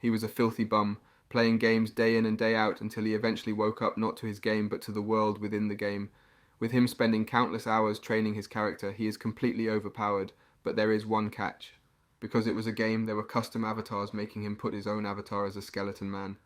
He was a filthy bum, playing games day in and day out until he eventually woke up not to his game but to the world within the game. With him spending countless hours training his character, he is completely overpowered, but there is one catch. Because it was a game, there were custom avatars making him put his own avatar as a skeleton man.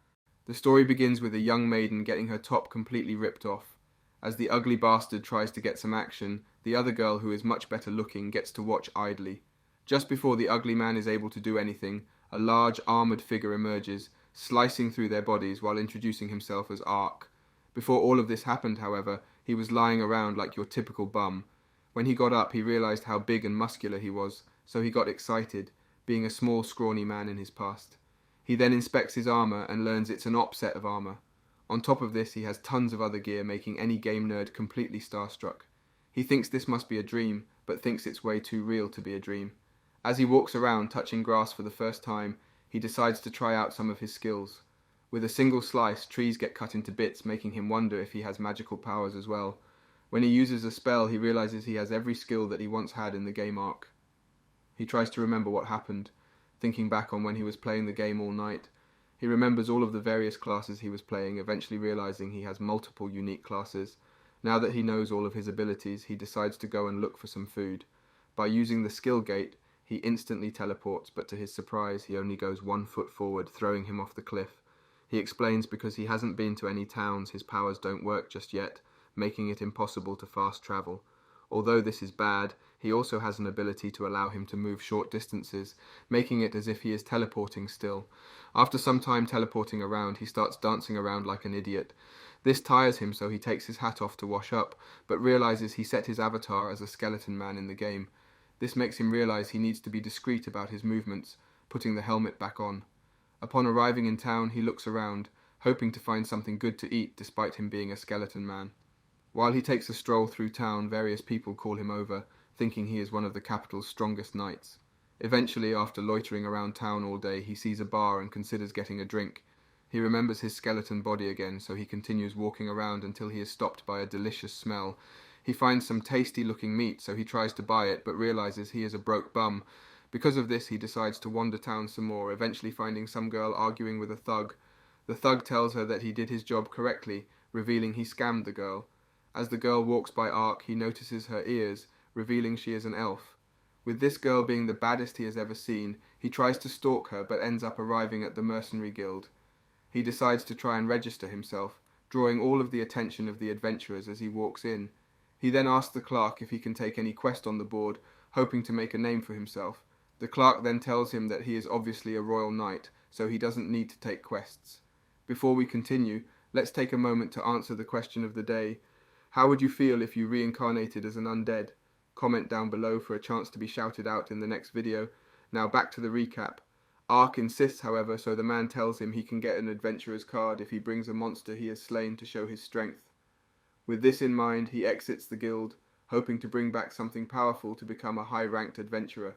The story begins with a young maiden getting her top completely ripped off. As the ugly bastard tries to get some action, the other girl, who is much better looking, gets to watch idly. Just before the ugly man is able to do anything, a large armoured figure emerges, slicing through their bodies while introducing himself as Ark. Before all of this happened, however, he was lying around like your typical bum. When he got up, he realised how big and muscular he was, so he got excited, being a small, scrawny man in his past. He then inspects his armour and learns it's an op set of armour. On top of this, he has tons of other gear, making any game nerd completely starstruck. He thinks this must be a dream, but thinks it's way too real to be a dream. As he walks around touching grass for the first time, he decides to try out some of his skills. With a single slice, trees get cut into bits, making him wonder if he has magical powers as well. When he uses a spell, he realizes he has every skill that he once had in the game arc. He tries to remember what happened, thinking back on when he was playing the game all night. He remembers all of the various classes he was playing, eventually realizing he has multiple unique classes. Now that he knows all of his abilities, he decides to go and look for some food. By using the skill gate, he instantly teleports, but to his surprise, he only goes 1 foot forward, throwing him off the cliff. He explains because he hasn't been to any towns, his powers don't work just yet, making it impossible to fast travel. Although this is bad, he also has an ability to allow him to move short distances, making it as if he is teleporting still. After some time teleporting around, he starts dancing around like an idiot. This tires him, so he takes his hat off to wash up, but realizes he set his avatar as a skeleton man in the game. This makes him realize he needs to be discreet about his movements, putting the helmet back on. Upon arriving in town, he looks around, hoping to find something good to eat despite him being a skeleton man. While he takes a stroll through town, various people call him over, thinking he is one of the capital's strongest knights. Eventually, after loitering around town all day, he sees a bar and considers getting a drink. He remembers his skeleton body again, so he continues walking around until he is stopped by a delicious smell. He finds some tasty-looking meat, so he tries to buy it, but realizes he is a broke bum. Because of this, he decides to wander town some more, eventually finding some girl arguing with a thug. The thug tells her that he did his job correctly, revealing he scammed the girl. As the girl walks by Ark, he notices her ears, revealing she is an elf. With this girl being the baddest he has ever seen, he tries to stalk her, but ends up arriving at the mercenary guild. He decides to try and register himself, drawing all of the attention of the adventurers as he walks in. He then asks the clerk if he can take any quest on the board, hoping to make a name for himself. The clerk then tells him that he is obviously a royal knight, so he doesn't need to take quests. Before we continue, let's take a moment to answer the question of the day. How would you feel if you reincarnated as an undead? Comment down below for a chance to be shouted out in the next video. Now back to the recap. Ark insists, however, so the man tells him he can get an adventurer's card if he brings a monster he has slain to show his strength. With this in mind, he exits the guild, hoping to bring back something powerful to become a high-ranked adventurer.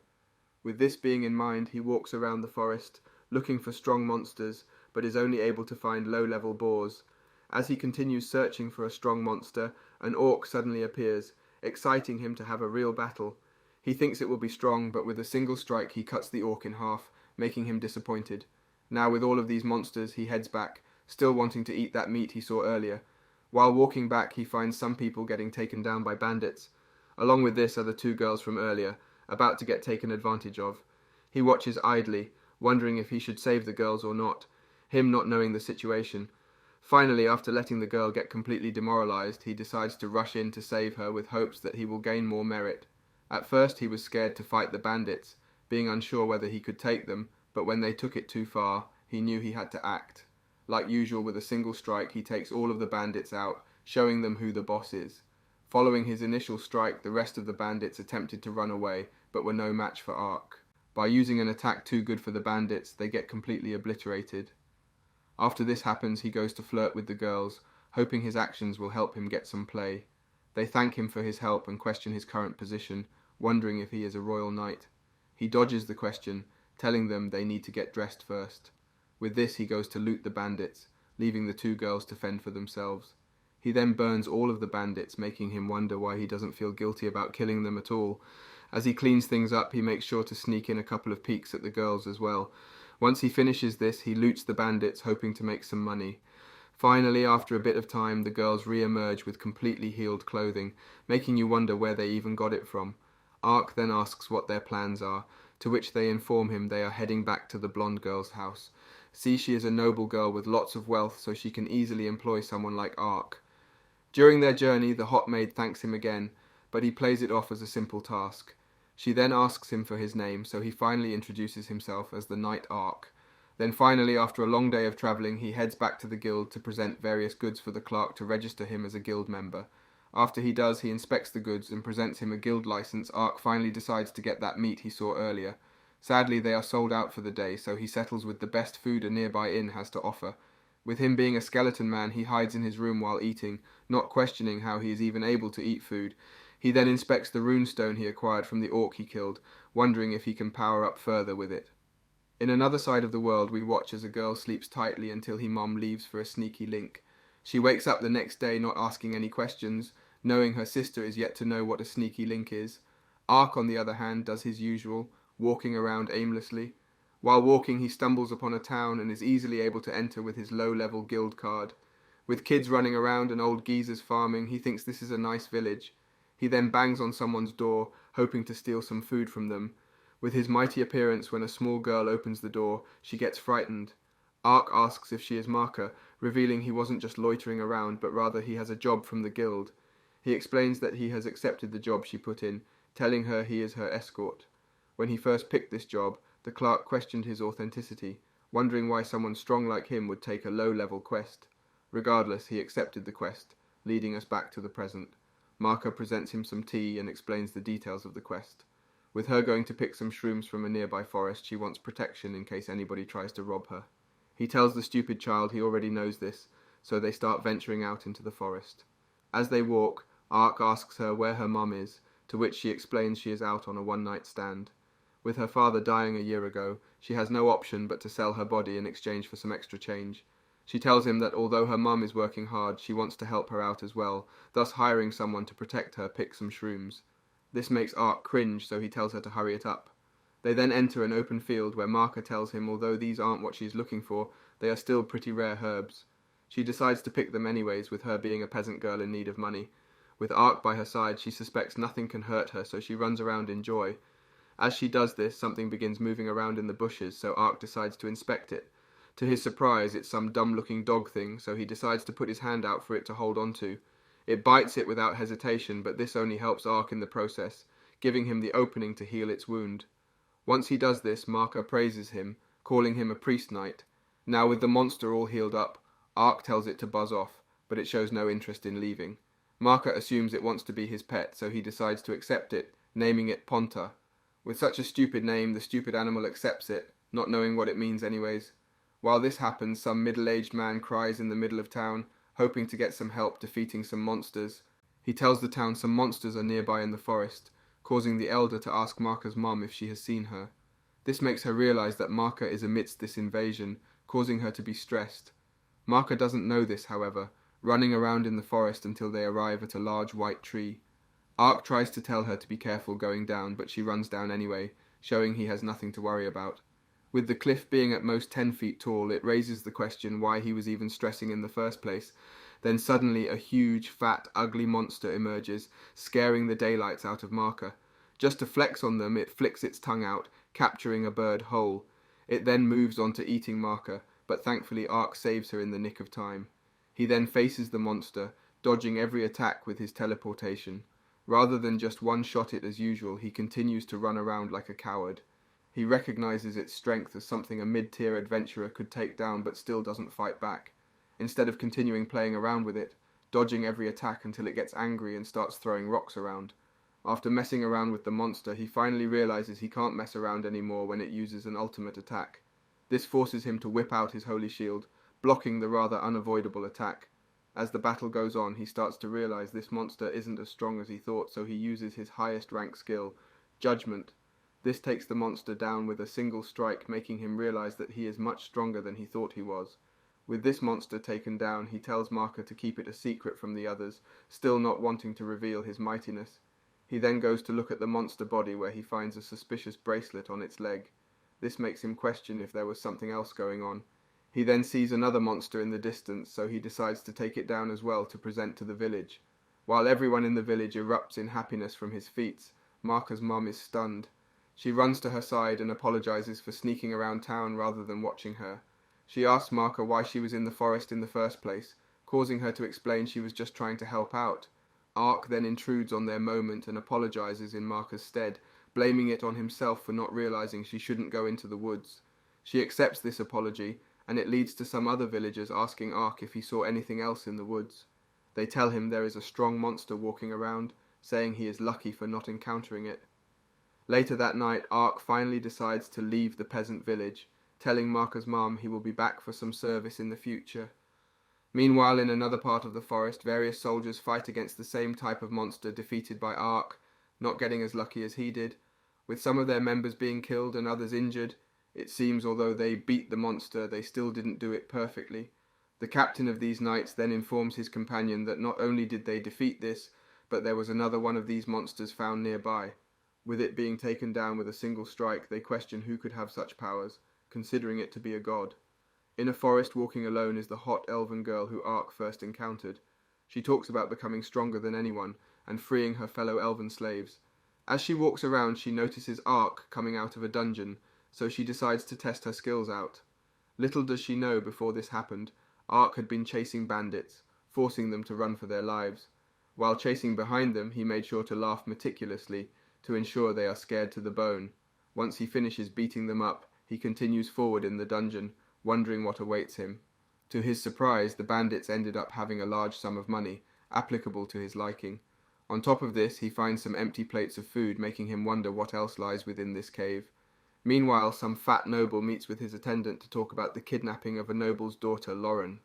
With this being in mind, he walks around the forest, looking for strong monsters, but is only able to find low-level boars. As he continues searching for a strong monster, an orc suddenly appears, exciting him to have a real battle. He thinks it will be strong, but with a single strike he cuts the orc in half, making him disappointed. Now with all of these monsters, he heads back, still wanting to eat that meat he saw earlier. While walking back, he finds some people getting taken down by bandits. Along with this are the 2 girls from earlier, about to get taken advantage of. He watches idly, wondering if he should save the girls or not, him not knowing the situation. Finally, after letting the girl get completely demoralized, he decides to rush in to save her with hopes that he will gain more merit. At first he was scared to fight the bandits, being unsure whether he could take them, but when they took it too far, he knew he had to act. Like usual, with a single strike, he takes all of the bandits out, showing them who the boss is. Following his initial strike, the rest of the bandits attempted to run away, but were no match for Ark. By using an attack too good for the bandits, they get completely obliterated. After this happens, he goes to flirt with the girls, hoping his actions will help him get some play. They thank him for his help and question his current position, wondering if he is a royal knight. He dodges the question, telling them they need to get dressed first. With this, he goes to loot the bandits, leaving the 2 girls to fend for themselves. He then burns all of the bandits, making him wonder why he doesn't feel guilty about killing them at all. As he cleans things up, he makes sure to sneak in a couple of peeks at the girls as well. Once he finishes this, he loots the bandits, hoping to make some money. Finally, after a bit of time, the girls re-emerge with completely healed clothing, making you wonder where they even got it from. Ark then asks what their plans are, to which they inform him they are heading back to the blonde girl's house. See, she is a noble girl with lots of wealth, so she can easily employ someone like Ark. During their journey, the hot maid thanks him again, but he plays it off as a simple task. She then asks him for his name, so he finally introduces himself as the Knight Ark. Then finally, after a long day of travelling, he heads back to the guild to present various goods for the clerk to register him as a guild member. After he does, he inspects the goods and presents him a guild license. Ark finally decides to get that meat he saw earlier. Sadly, they are sold out for the day, so he settles with the best food a nearby inn has to offer. With him being a skeleton man, he hides in his room while eating, not questioning how he is even able to eat food. He then inspects the runestone he acquired from the orc he killed, wondering if he can power up further with it. In another side of the world, we watch as a girl sleeps tightly until her mom leaves for a sneaky link. She wakes up the next day not asking any questions, knowing her sister is yet to know what a sneaky link is. Ark, on the other hand, does his usual, walking around aimlessly. While walking, he stumbles upon a town and is easily able to enter with his low-level guild card. With kids running around and old geezers farming, he thinks this is a nice village. He then bangs on someone's door, hoping to steal some food from them. With his mighty appearance, when a small girl opens the door, she gets frightened. Ark asks if she is Marka, revealing he wasn't just loitering around, but rather he has a job from the guild. He explains that he has accepted the job she put in, telling her he is her escort. When he first picked this job, the clerk questioned his authenticity, wondering why someone strong like him would take a low-level quest. Regardless, he accepted the quest, leading us back to the present. Marka presents him some tea and explains the details of the quest. With her going to pick some shrooms from a nearby forest, she wants protection in case anybody tries to rob her. He tells the stupid child he already knows this, so they start venturing out into the forest. As they walk, Ark asks her where her mum is, to which she explains she is out on a one-night stand. With her father dying a year ago, she has no option but to sell her body in exchange for some extra change. She tells him that although her mum is working hard, she wants to help her out as well, thus hiring someone to protect her pick some shrooms. This makes Ark cringe, so he tells her to hurry it up. They then enter an open field where Marka tells him although these aren't what she is looking for, they are still pretty rare herbs. She decides to pick them anyways, with her being a peasant girl in need of money. With Ark by her side, she suspects nothing can hurt her, so she runs around in joy. As she does this, something begins moving around in the bushes, so Ark decides to inspect it. To his surprise, it's some dumb-looking dog thing, so he decides to put his hand out for it to hold onto. It bites it without hesitation, but this only helps Ark in the process, giving him the opening to heal its wound. Once he does this, Marka praises him, calling him a priest knight. Now with the monster all healed up, Ark tells it to buzz off, but it shows no interest in leaving. Marka assumes it wants to be his pet, so he decides to accept it, naming it Ponta. With such a stupid name, the stupid animal accepts it, not knowing what it means anyways. While this happens, some middle-aged man cries in the middle of town, hoping to get some help defeating some monsters. He tells the town some monsters are nearby in the forest, causing the elder to ask Marka's mom if she has seen her. This makes her realize that Marka is amidst this invasion, causing her to be stressed. Marka doesn't know this, however, running around in the forest until they arrive at a large white tree. Ark tries to tell her to be careful going down, but she runs down anyway, showing he has nothing to worry about. With the cliff being at most 10 feet tall, it raises the question why he was even stressing in the first place. Then suddenly a huge, fat, ugly monster emerges, scaring the daylights out of Marka. Just to flex on them, it flicks its tongue out, capturing a bird whole. It then moves on to eating Marka, but thankfully Ark saves her in the nick of time. He then faces the monster, dodging every attack with his teleportation. Rather than just one-shot it as usual, he continues to run around like a coward. He recognizes its strength as something a mid-tier adventurer could take down but still doesn't fight back. Instead of continuing playing around with it, dodging every attack until it gets angry and starts throwing rocks around. After messing around with the monster, he finally realizes he can't mess around anymore when it uses an ultimate attack. This forces him to whip out his holy shield, blocking the rather unavoidable attack. As the battle goes on, he starts to realize this monster isn't as strong as he thought, so he uses his highest rank skill, Judgment. This takes the monster down with a single strike, making him realize that he is much stronger than he thought he was. With this monster taken down, he tells Marka to keep it a secret from the others, still not wanting to reveal his mightiness. He then goes to look at the monster body where he finds a suspicious bracelet on its leg. This makes him question if there was something else going on. He then sees another monster in the distance, so he decides to take it down as well to present to the village. While everyone in the village erupts in happiness from his feats, Marka's mum is stunned. She runs to her side and apologizes for sneaking around town rather than watching her. She asks Marka why she was in the forest in the first place, causing her to explain she was just trying to help out. Ark then intrudes on their moment and apologizes in Marka's stead, blaming it on himself for not realizing she shouldn't go into the woods. She accepts this apology, and it leads to some other villagers asking Ark if he saw anything else in the woods. They tell him there is a strong monster walking around, saying he is lucky for not encountering it. Later that night, Ark finally decides to leave the peasant village, telling Marka's mom he will be back for some service in the future. Meanwhile, in another part of the forest, various soldiers fight against the same type of monster defeated by Ark, not getting as lucky as he did. With some of their members being killed and others injured, it seems although they beat the monster, they still didn't do it perfectly. The captain of these knights then informs his companion that not only did they defeat this, but there was another one of these monsters found nearby. With it being taken down with a single strike, they question who could have such powers, considering it to be a god. In a forest walking alone is the hot elven girl who Ark first encountered. She talks about becoming stronger than anyone and freeing her fellow elven slaves. As she walks around, she notices Ark coming out of a dungeon, so she decides to test her skills out. Little does she know before this happened, Ark had been chasing bandits, forcing them to run for their lives. While chasing behind them, he made sure to laugh meticulously to ensure they are scared to the bone. Once he finishes beating them up, he continues forward in the dungeon, wondering what awaits him. To his surprise, the bandits ended up having a large sum of money, applicable to his liking. On top of this, he finds some empty plates of food, making him wonder what else lies within this cave. Meanwhile, some fat noble meets with his attendant to talk about the kidnapping of a noble's daughter, Lauren.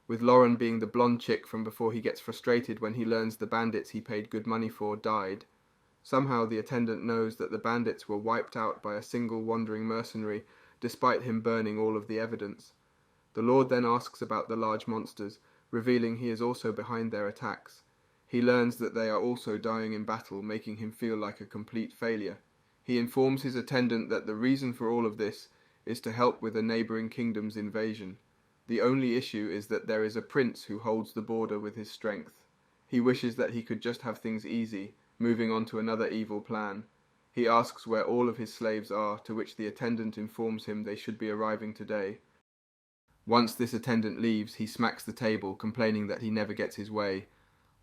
With Lauren being the blonde chick from before he gets frustrated when he learns the bandits he paid good money for died. Somehow the attendant knows that the bandits were wiped out by a single wandering mercenary, despite him burning all of the evidence. The Lord then asks about the large monsters, revealing he is also behind their attacks. He learns that they are also dying in battle, making him feel like a complete failure. He informs his attendant that the reason for all of this is to help with a neighbouring kingdom's invasion. The only issue is that there is a prince who holds the border with his strength. He wishes that he could just have things easy, moving on to another evil plan. He asks where all of his slaves are, to which the attendant informs him they should be arriving today. Once this attendant leaves, he smacks the table, complaining that he never gets his way.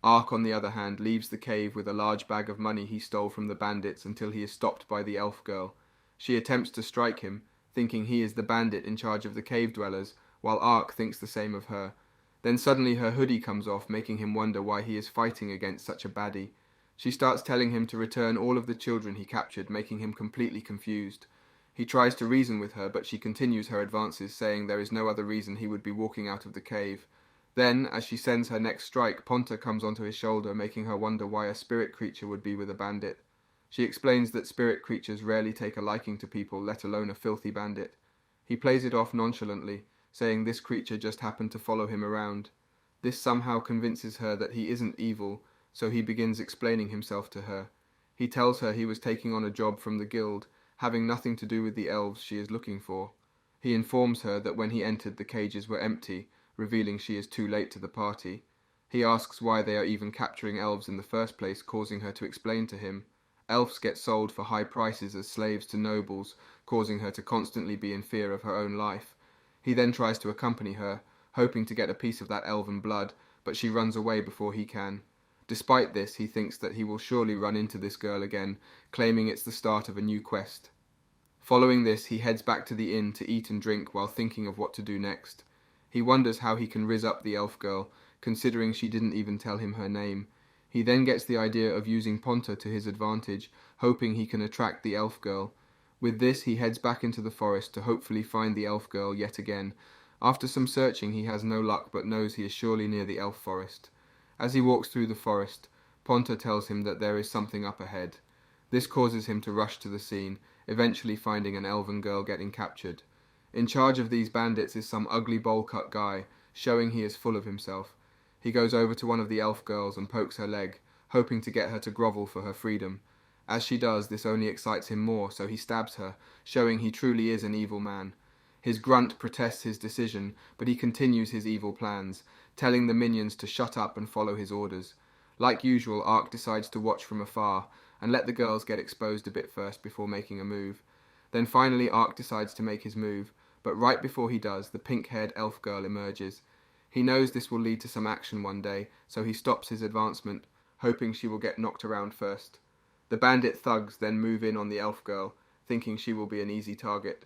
Ark, on the other hand, leaves the cave with a large bag of money he stole from the bandits until he is stopped by the elf girl. She attempts to strike him, thinking he is the bandit in charge of the cave dwellers, while Ark thinks the same of her. Then suddenly her hoodie comes off, making him wonder why he is fighting against such a baddie. She starts telling him to return all of the children he captured, making him completely confused. He tries to reason with her, but she continues her advances, saying there is no other reason he would be walking out of the cave. Then, as she sends her next strike, Ponta comes onto his shoulder, making her wonder why a spirit creature would be with a bandit. She explains that spirit creatures rarely take a liking to people, let alone a filthy bandit. He plays it off nonchalantly, saying this creature just happened to follow him around. This somehow convinces her that he isn't evil, so he begins explaining himself to her. He tells her he was taking on a job from the guild, having nothing to do with the elves she is looking for. He informs her that when he entered the cages were empty, revealing she is too late to the party. He asks why they are even capturing elves in the first place, causing her to explain to him. Elves get sold for high prices as slaves to nobles, causing her to constantly be in fear of her own life. He then tries to accompany her, hoping to get a piece of that elven blood, but she runs away before he can. Despite this, he thinks that he will surely run into this girl again, claiming it's the start of a new quest. Following this, he heads back to the inn to eat and drink while thinking of what to do next. He wonders how he can rizz up the elf girl, considering she didn't even tell him her name. He then gets the idea of using Ponta to his advantage, hoping he can attract the elf girl. With this, he heads back into the forest to hopefully find the elf girl yet again. After some searching, he has no luck but knows he is surely near the elf forest. As he walks through the forest, Ponta tells him that there is something up ahead. This causes him to rush to the scene, eventually finding an elven girl getting captured. In charge of these bandits is some ugly bowl-cut guy, showing he is full of himself. He goes over to one of the elf girls and pokes her leg, hoping to get her to grovel for her freedom. As she does, this only excites him more, so he stabs her, showing he truly is an evil man. His grunt protests his decision, but he continues his evil plans, telling the minions to shut up and follow his orders. Like usual, Ark decides to watch from afar, and let the girls get exposed a bit first before making a move. Then finally Ark decides to make his move, but right before he does, the pink-haired elf girl emerges. He knows this will lead to some action one day, so he stops his advancement, hoping she will get knocked around first. The bandit thugs then move in on the elf girl, thinking she will be an easy target.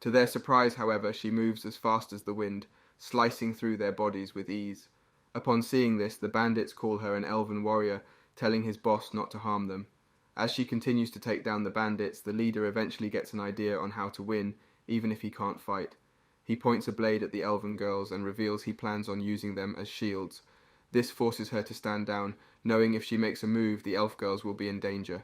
To their surprise, however, she moves as fast as the wind, slicing through their bodies with ease. Upon seeing this, the bandits call her an elven warrior, telling his boss not to harm them. As she continues to take down the bandits, the leader eventually gets an idea on how to win, even if he can't fight. He points a blade at the elven girls and reveals he plans on using them as shields. This forces her to stand down, knowing if she makes a move, the elf girls will be in danger.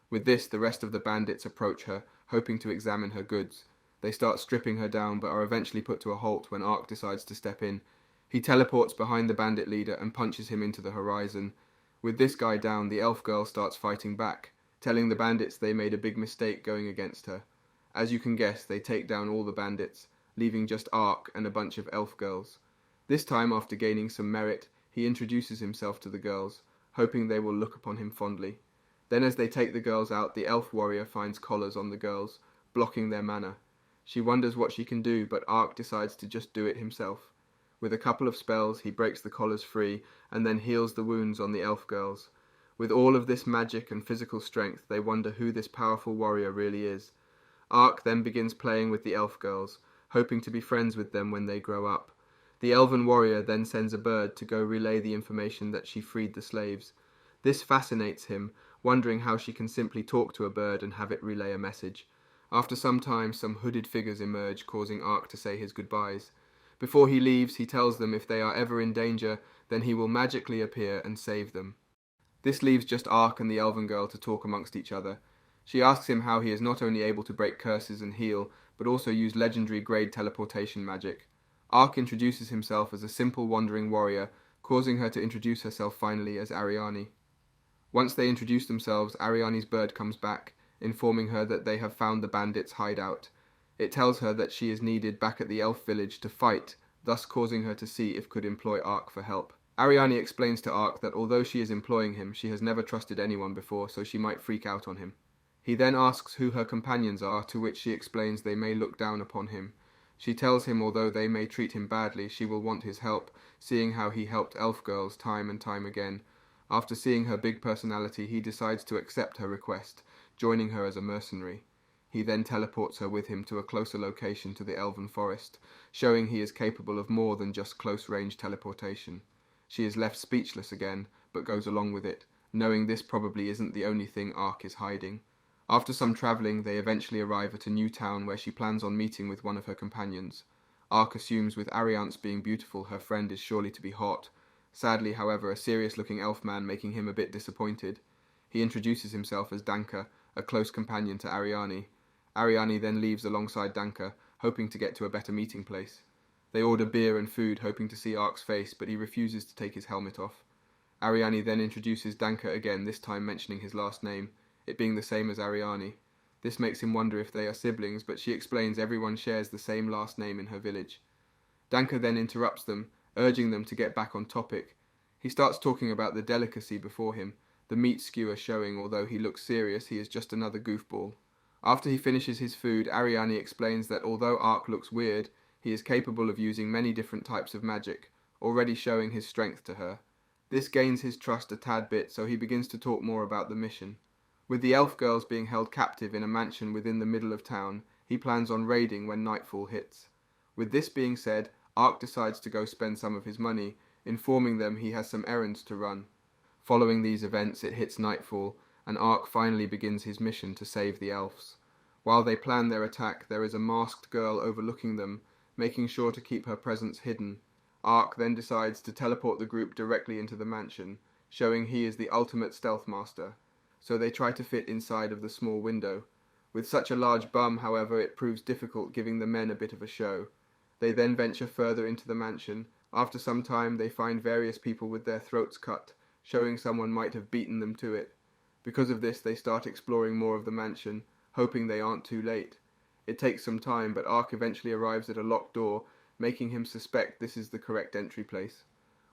With this, the rest of the bandits approach her, hoping to examine her goods. They start stripping her down, but are eventually put to a halt when Ark decides to step in. He teleports behind the bandit leader and punches him into the horizon. With this guy down, the elf girl starts fighting back, telling the bandits they made a big mistake going against her. As you can guess, they take down all the bandits, leaving just Ark and a bunch of elf girls. This time, after gaining some merit, he introduces himself to the girls, hoping they will look upon him fondly. Then as they take the girls out, the elf warrior finds collars on the girls, blocking their mana. She wonders what she can do, but Ark decides to just do it himself. With a couple of spells, he breaks the collars free, and then heals the wounds on the elf girls. With all of this magic and physical strength, they wonder who this powerful warrior really is. Ark then begins playing with the elf girls, hoping to be friends with them when they grow up. The elven warrior then sends a bird to go relay the information that she freed the slaves. This fascinates him, wondering how she can simply talk to a bird and have it relay a message. After some time, some hooded figures emerge, causing Ark to say his goodbyes. Before he leaves, he tells them if they are ever in danger, then he will magically appear and save them. This leaves just Ark and the elven girl to talk amongst each other. She asks him how he is not only able to break curses and heal, but also use legendary grade teleportation magic. Ark introduces himself as a simple wandering warrior, causing her to introduce herself finally as Ariane. Once they introduce themselves, Ariane's bird comes back, informing her that they have found the bandits' hideout. It tells her that she is needed back at the elf village to fight, thus causing her to see if could employ Ark for help. Ariane explains to Ark that although she is employing him, she has never trusted anyone before, so she might freak out on him. He then asks who her companions are, to which she explains they may look down upon him. She tells him although they may treat him badly, she will want his help, seeing how he helped elf girls time and time again. After seeing her big personality, he decides to accept her request, joining her as a mercenary. He then teleports her with him to a closer location to the elven forest, showing he is capable of more than just close-range teleportation. She is left speechless again, but goes along with it, knowing this probably isn't the only thing Ark is hiding. After some travelling, they eventually arrive at a new town where she plans on meeting with one of her companions. Ark assumes with Ariance being beautiful, her friend is surely to be hot. Sadly, however, a serious-looking elf man making him a bit disappointed. He introduces himself as Danka, a close companion to Ariane. Ariane then leaves alongside Danka, hoping to get to a better meeting place. They order beer and food, hoping to see Ark's face, but he refuses to take his helmet off. Ariane then introduces Danka again, this time mentioning his last name, it being the same as Ariane. This makes him wonder if they are siblings, but she explains everyone shares the same last name in her village. Danka then interrupts them, urging them to get back on topic. He starts talking about the delicacy before him, the meat skewer showing although he looks serious, he is just another goofball. After he finishes his food, Ariane explains that although Ark looks weird, he is capable of using many different types of magic, already showing his strength to her. This gains his trust a tad bit, so he begins to talk more about the mission. With the elf girls being held captive in a mansion within the middle of town, he plans on raiding when nightfall hits. With this being said, Ark decides to go spend some of his money, informing them he has some errands to run. Following these events, it hits nightfall, and Ark finally begins his mission to save the elves. While they plan their attack, there is a masked girl overlooking them, making sure to keep her presence hidden. Ark then decides to teleport the group directly into the mansion, showing he is the ultimate stealth master, so they try to fit inside of the small window. With such a large bum, however, it proves difficult, giving the men a bit of a show. They then venture further into the mansion. After some time, they find various people with their throats cut, showing someone might have beaten them to it. Because of this, they start exploring more of the mansion, hoping they aren't too late. It takes some time, but Ark eventually arrives at a locked door, making him suspect this is the correct entry place.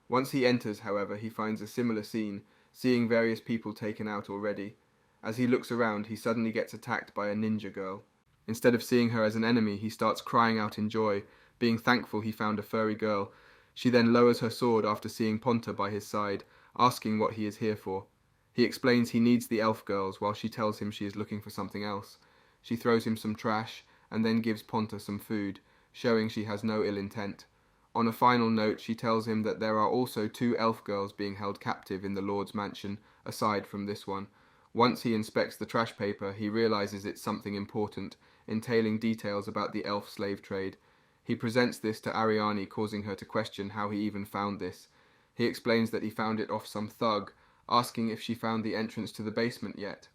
Once he enters, however, he finds a similar scene, seeing various people taken out already. As he looks around, he suddenly gets attacked by a ninja girl. Instead of seeing her as an enemy, he starts crying out in joy, being thankful he found a furry girl. She then lowers her sword after seeing Ponta by his side, asking what he is here for. He explains he needs the elf girls, while she tells him she is looking for something else. She throws him some trash, and then gives Ponta some food, showing she has no ill intent. On a final note, she tells him that there are also 2 elf girls being held captive in the Lord's mansion, aside from this one. Once he inspects the trash paper, he realizes it's something important, entailing details about the elf slave trade. He presents this to Ariane, causing her to question how he even found this. He explains that he found it off some thug, asking if she found the entrance to the basement yet.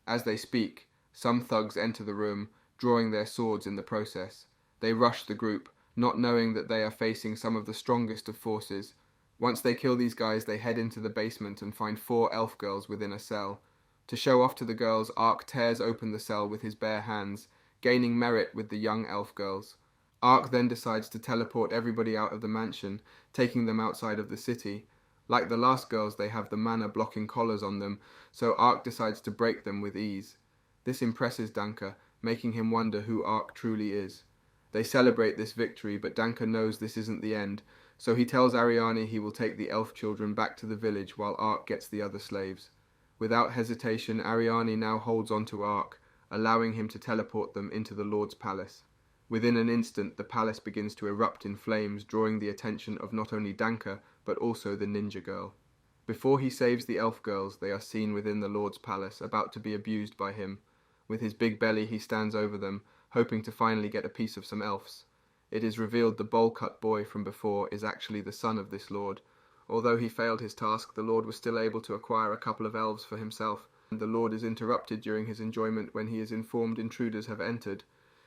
As they speak, some thugs enter the room, drawing their swords in the process. They rush the group, not knowing that they are facing some of the strongest of forces. Once they kill these guys, they head into the basement and find 4 elf girls within a cell. To show off to the girls, Ark tears open the cell with his bare hands, gaining merit with the young elf girls. Ark then decides to teleport everybody out of the mansion, taking them outside of the city. Like the last girls, they have the mana blocking collars on them, so Ark decides to break them with ease. This impresses Danka, making him wonder who Ark truly is. They celebrate this victory, but Danka knows this isn't the end, so he tells Ariane he will take the elf children back to the village while Ark gets the other slaves. Without hesitation, Ariane now holds on to Ark, allowing him to teleport them into the Lord's palace. Within an instant, the palace begins to erupt in flames, drawing the attention of not only Danka, but also the ninja girl. Before he saves the elf girls, they are seen within the Lord's palace, about to be abused by him. With his big belly, he stands over them, hoping to finally get a piece of some elves. It is revealed the bowl-cut boy from before is actually the son of this lord. Although he failed his task, the lord was still able to acquire a couple of elves for himself, and the lord is interrupted during his enjoyment when he is informed intruders have entered.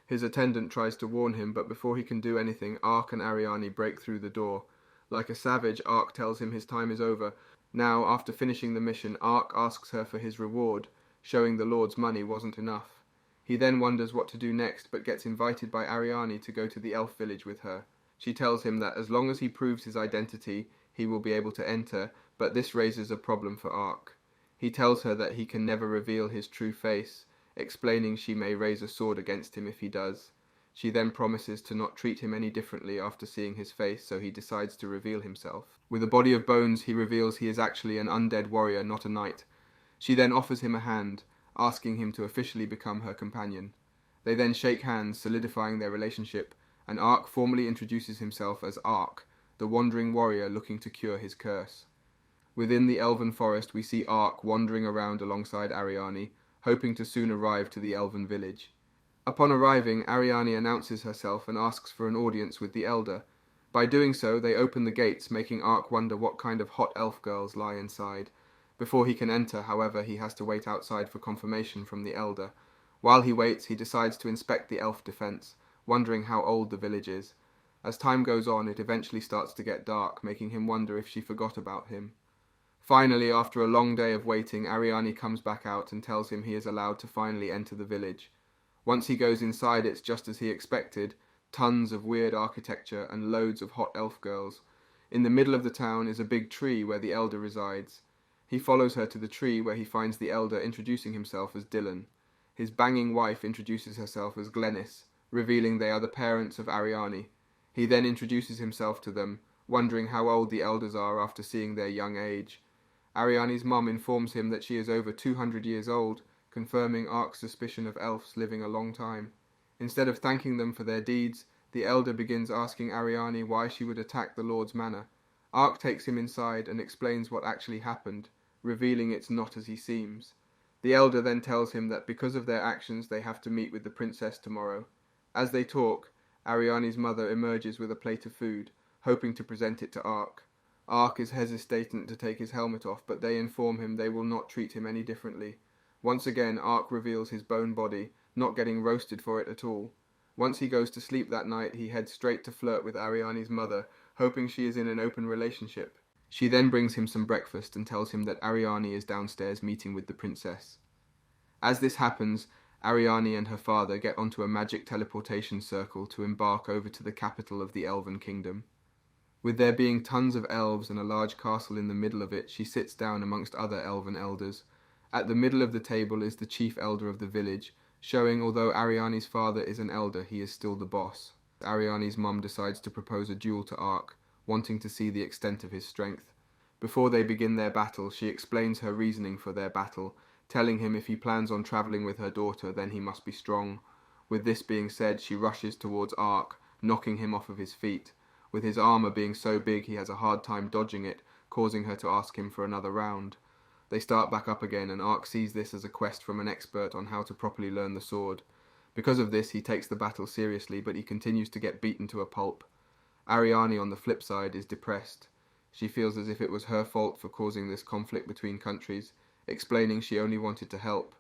His attendant tries to warn him, but before he can do anything, Ark and Ariane break through the door. Like a savage, Ark tells him his time is over. Now, after finishing the mission, Ark asks her for his reward, showing the lord's money wasn't enough. He then wonders what to do next, but gets invited by Ariane to go to the elf village with her. She tells him that as long as he proves his identity, he will be able to enter, but this raises a problem for Ark. He tells her that he can never reveal his true face, explaining she may raise a sword against him if he does. She then promises to not treat him any differently after seeing his face, so he decides to reveal himself. With a body of bones, he reveals he is actually an undead warrior, not a knight. She then offers him a hand, asking him to officially become her companion. They then shake hands, solidifying their relationship, and Ark formally introduces himself as Ark, the wandering warrior looking to cure his curse. Within the elven forest, we see Ark wandering around alongside Ariane, hoping to soon arrive to the elven village. Upon arriving, Ariane announces herself and asks for an audience with the elder. By doing so, they open the gates, making Ark wonder what kind of hot elf girls lie inside. Before he can enter, however, he has to wait outside for confirmation from the elder. While he waits, he decides to inspect the elf defense, wondering how old the village is. As time goes on, it eventually starts to get dark, making him wonder if she forgot about him. Finally, after a long day of waiting, Ariane comes back out and tells him he is allowed to finally enter the village. Once he goes inside, it's just as he expected, tons of weird architecture and loads of hot elf girls. In the middle of the town is a big tree where the elder resides. He follows her to the tree where he finds the elder introducing himself as Dylan. His banging wife introduces herself as Glennis, revealing they are the parents of Ariane. He then introduces himself to them, wondering how old the elders are after seeing their young age. Ariane's mum informs him that she is over 200 years old, confirming Ark's suspicion of elves living a long time. Instead of thanking them for their deeds, the elder begins asking Ariane why she would attack the Lord's manor. Ark takes him inside and explains what actually happened, revealing it's not as he seems. The elder then tells him that because of their actions they have to meet with the princess tomorrow. As they talk, Ariane's mother emerges with a plate of food, hoping to present it to Ark. Ark is hesitant to take his helmet off, but they inform him they will not treat him any differently. Once again, Ark reveals his bone body, not getting roasted for it at all. Once he goes to sleep that night, he heads straight to flirt with Ariane's mother, hoping she is in an open relationship. She then brings him some breakfast and tells him that Ariane is downstairs meeting with the princess. As this happens, Ariane and her father get onto a magic teleportation circle to embark over to the capital of the Elven Kingdom. With there being tons of elves and a large castle in the middle of it, she sits down amongst other elven elders. At the middle of the table is the chief elder of the village, showing although Ariane's father is an elder, he is still the boss. Ariane's mum decides to propose a duel to Ark, wanting to see the extent of his strength. Before they begin their battle, she explains her reasoning for their battle, telling him if he plans on travelling with her daughter, then he must be strong. With this being said, she rushes towards Ark, knocking him off of his feet. With his armour being so big, he has a hard time dodging it, causing her to ask him for another round. They start back up again, and Ark sees this as a quest from an expert on how to properly learn the sword. Because of this, he takes the battle seriously, but he continues to get beaten to a pulp. Ariane, on the flip side, is depressed. She feels as if it was her fault for causing this conflict between countries, explaining she only wanted to help.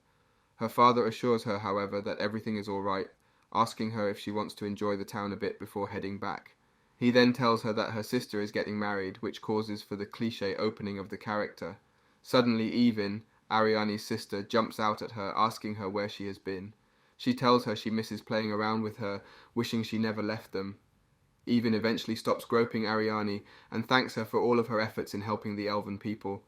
Her father assures her, however, that everything is alright, asking her if she wants to enjoy the town a bit before heading back. He then tells her that her sister is getting married, which causes for the cliché opening of the character. Suddenly Evin, Ariane's sister, jumps out at her, asking her where she has been. She tells her she misses playing around with her, wishing she never left them. Evin eventually stops groping Ariane and thanks her for all of her efforts in helping the elven people.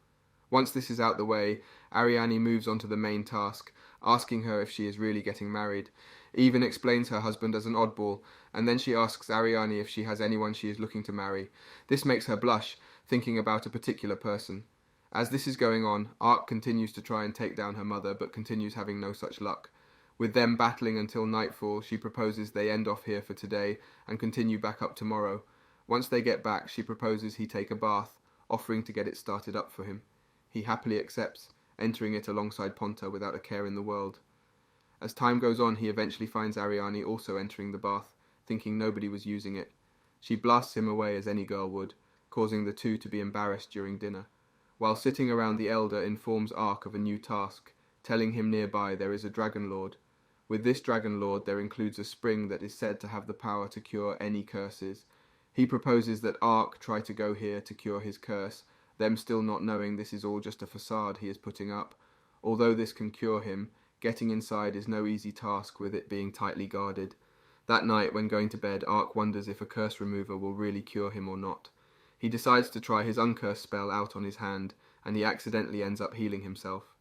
Once this is out the way, Ariane moves on to the main task, asking her if she is really getting married. Evin explains her husband as an oddball, and then she asks Ariane if she has anyone she is looking to marry. This makes her blush, thinking about a particular person. As this is going on, Ark continues to try and take down her mother, but continues having no such luck. With them battling until nightfall, she proposes they end off here for today and continue back up tomorrow. Once they get back, she proposes he take a bath, offering to get it started up for him. He happily accepts, entering it alongside Ponta without a care in the world. As time goes on, he eventually finds Ariane also entering the bath, thinking nobody was using it. She blasts him away as any girl would, causing the two to be embarrassed during dinner. While sitting around, the elder informs Ark of a new task, telling him nearby there is a dragon lord. With this dragon lord there includes a spring that is said to have the power to cure any curses. He proposes that Ark try to go here to cure his curse, them still not knowing this is all just a facade he is putting up. Although this can cure him, getting inside is no easy task with it being tightly guarded. That night, when going to bed, Ark wonders if a curse remover will really cure him or not. He decides to try his uncurse spell out on his hand, and he accidentally ends up healing himself.